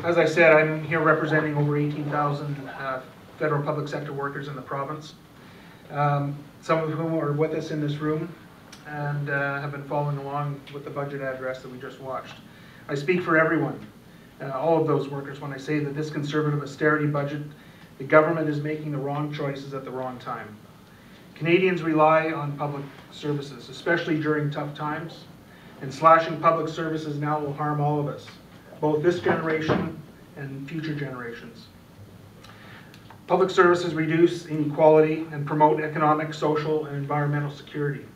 As I said, I'm here representing over 18,000 federal public sector workers in the province, some of whom are with us in this room and have been following along with the budget address that we just watched. I speak for everyone, all of those workers, when I say that this conservative austerity budget, the government is making the wrong choices at the wrong time. Canadians rely on public services, especially during tough times, and slashing public services now will harm all of us, both this generation and future generations. Public services reduce inequality and promote economic, social, and environmental security.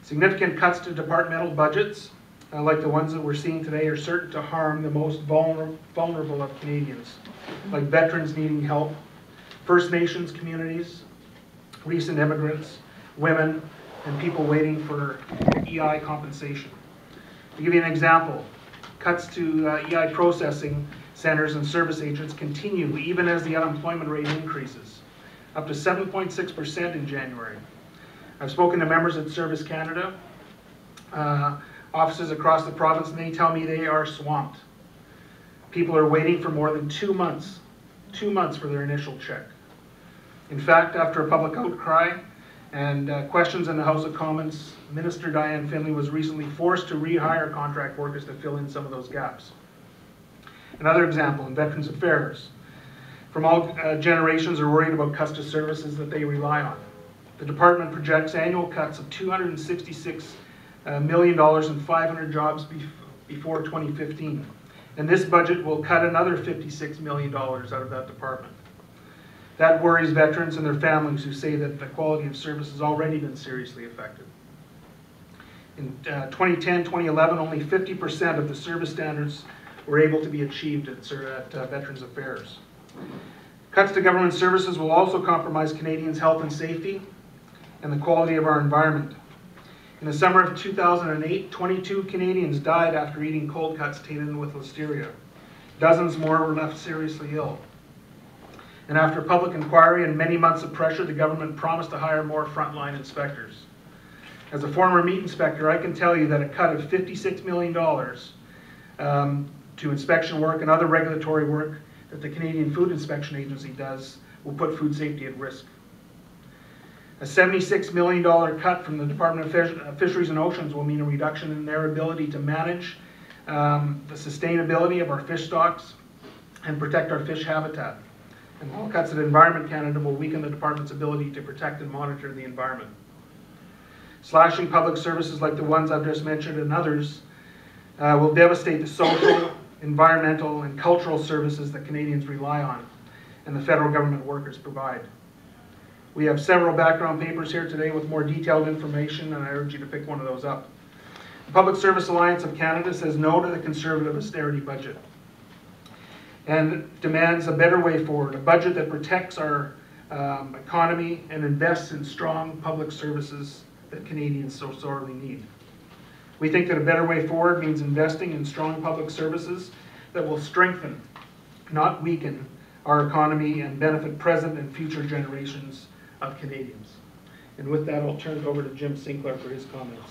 Significant cuts to departmental budgets, like the ones that we're seeing today, are certain to harm the most vulnerable of Canadians, like veterans needing help, First Nations communities, recent immigrants, women, and people waiting for EI compensation. To give you an example, cuts to EI processing centers and service agents continue even as the unemployment rate increases, up to 7.6% in January. I've spoken to members at Service Canada, offices across the province, and they tell me they are swamped. People are waiting for more than 2 months for their initial check. In fact, after a public outcry and questions in the House of Commons, Minister Diane Finley was recently forced to rehire contract workers to fill in some of those gaps. Another example, in Veterans Affairs, from all generations are worried about cuts to services that they rely on. The department projects annual cuts of $266 million and 500 jobs before 2015. And this budget will cut another $56 million out of that department. That worries veterans and their families who say that the quality of service has already been seriously affected. In 2010-2011, only 50% of the service standards were able to be achieved at Veterans Affairs. Cuts to government services will also compromise Canadians' health and safety and the quality of our environment. In the summer of 2008, 22 Canadians died after eating cold cuts tainted with listeria. Dozens more were left seriously ill. And after public inquiry and many months of pressure, the government promised to hire more frontline inspectors. As a former meat inspector, I can tell you that a cut of $56 million to inspection work and other regulatory work that the Canadian Food Inspection Agency does will put food safety at risk. A $76 million cut from the Department of Fisheries and Oceans will mean a reduction in their ability to manage the sustainability of our fish stocks and protect our fish habitat. And all cuts at Environment Canada will weaken the department's ability to protect and monitor the environment. Slashing public services like the ones I've just mentioned and others will devastate the social, environmental, and cultural services that Canadians rely on and the federal government workers provide. We have several background papers here today with more detailed information, and I urge you to pick one of those up. The Public Service Alliance of Canada says no to the conservative austerity budget and demands a better way forward, a budget that protects our economy and invests in strong public services that Canadians so sorely need. We think that a better way forward means investing in strong public services that will strengthen, not weaken, our economy and benefit present and future generations of Canadians. And with that, I'll turn it over to Jim Sinclair for his comments.